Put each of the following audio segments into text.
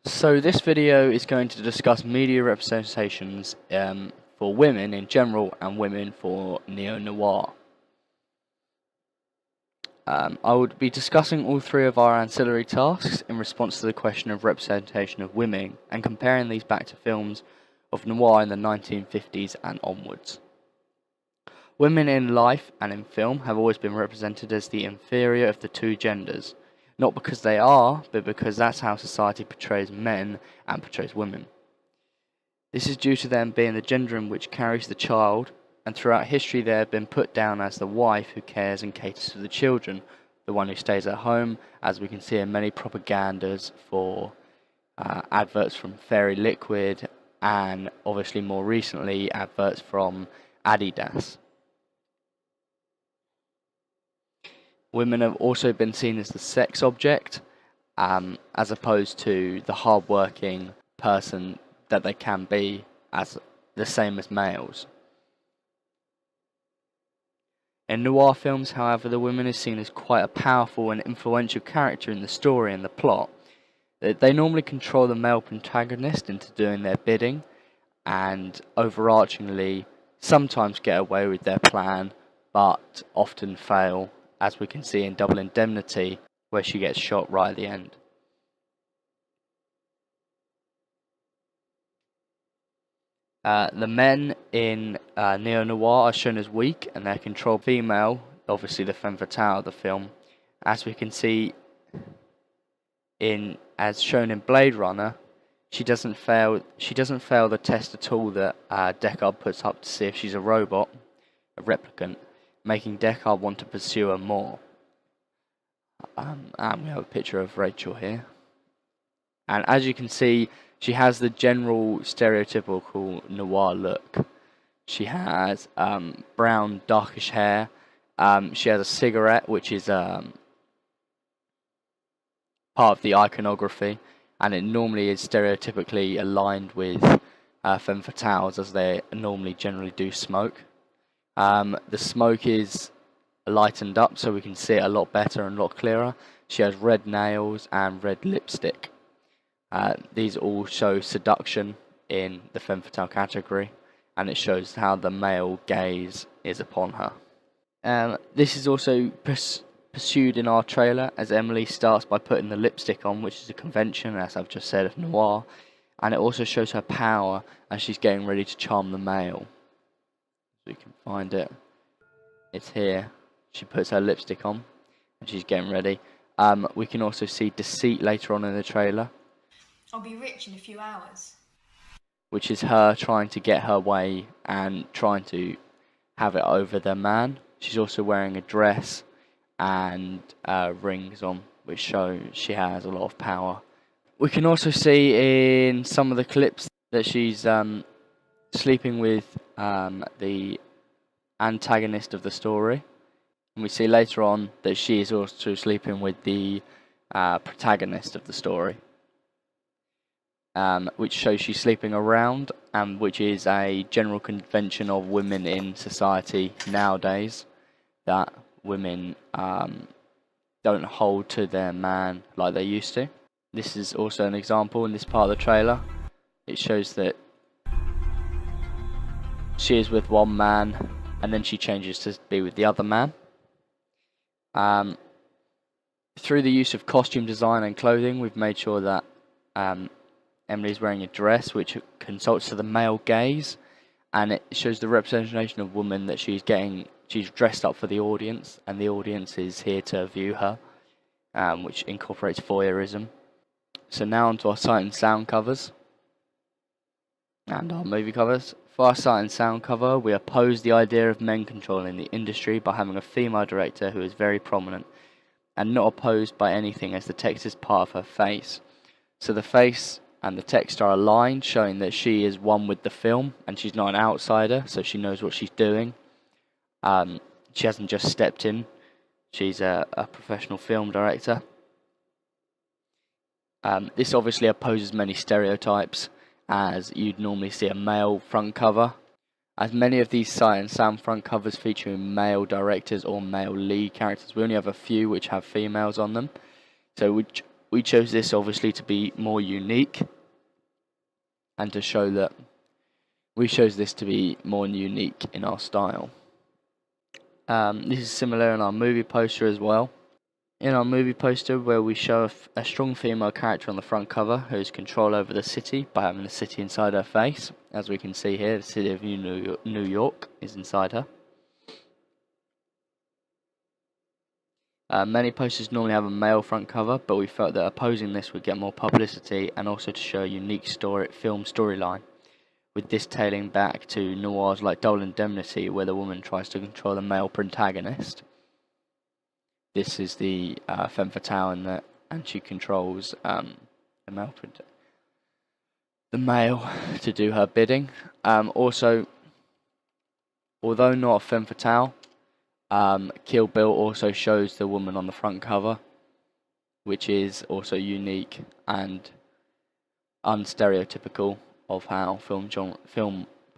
So this video is going to discuss media representations for women in general and women for neo-noir. I would be discussing all three of our ancillary tasks in response to the question of representation of women and comparing these back to films of noir in the 1950s and onwards. Women in life and in film have always been represented as the inferior of the two genders. Not because they are, but because that's how society portrays men and portrays women. This is due to them being the gender in which carries the child, and throughout history they have been put down as the wife who cares and caters for the children, the one who stays at home, as we can see in many propagandas for adverts from Fairy Liquid, and obviously more recently adverts from Adidas. Women have also been seen as the sex object, as opposed to the hard-working person that they can be, as the same as males. In noir films, however, the woman is seen as quite a powerful and influential character in the story and the plot. They normally control the male protagonist into doing their bidding, and overarchingly sometimes get away with their plan, but often fail, as we can see in Double Indemnity, where she gets shot right at the end. The men in neo-noir are shown as weak, and they're controlled female, obviously the femme fatale of the film, as we can see as shown in Blade Runner. She doesn't fail the test at all that Deckard puts up to see if she's a robot, a replicant, making Deckard want to pursue her more. And we have a picture of Rachel here. And as you can see, she has the general stereotypical noir look. She has brown, darkish hair. She has a cigarette, which is part of the iconography, and it normally is stereotypically aligned with femme fatales, as they normally generally do smoke. The smoke is lightened up so we can see it a lot better and a lot clearer. She has red nails and red lipstick. These all show seduction in the femme fatale category, and it shows how the male gaze is upon her. This is also pursued in our trailer, as Emily starts by putting the lipstick on, which is a convention, as I've just said, of noir, and it also shows her power as she's getting ready to charm the male. We can find it. It's here. She puts her lipstick on and she's getting ready. We can also see deceit later on in the trailer. I'll be rich in a few hours. Which is her trying to get her way and trying to have it over the man. She's also wearing a dress and rings on, which show she has a lot of power. We can also see in some of the clips that she's sleeping with the antagonist of the story, and we see later on that she is also sleeping with the protagonist of the story, which shows she's sleeping around, and which is a general convention of women in society nowadays, that women don't hold to their man like they used to. This is also an example in this part of the trailer. It shows that she is with one man, and then she changes to be with the other man. Through the use of costume design and clothing, we've made sure that Emily's wearing a dress which consults to the male gaze, and it shows the representation of woman that she's dressed up for the audience, and the audience is here to view her, which incorporates voyeurism. So now onto our sight and sound covers and our movie covers. For our sight and sound cover, we oppose the idea of men controlling the industry by having a female director who is very prominent, and not opposed by anything, as the text is part of her face. So the face and the text are aligned, showing that she is one with the film and she's not an outsider, so she knows what she's doing. She hasn't just stepped in, she's a professional film director. This obviously opposes many stereotypes, as you'd normally see a male front cover, as many of these sight and sound front covers featuring male directors or male lead characters. We only have a few which have females on them, so we chose this obviously to be more unique, and to show that we chose this to be more unique in our style. This is similar in our movie poster as well. In our movie poster, where we show a strong female character on the front cover who has control over the city by having the city inside her face. As we can see here, the city of New York is inside her. Many posters normally have a male front cover, but we felt that opposing this would get more publicity and also to show a unique film storyline, with this tailing back to noirs like Double Indemnity, where the woman tries to control the male protagonist. This is the femme fatale, and she controls the male to do her bidding. Also, although not a femme fatale, Kill Bill also shows the woman on the front cover, which is also unique and unstereotypical of how film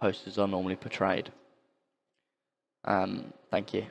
posters are normally portrayed. Thank you.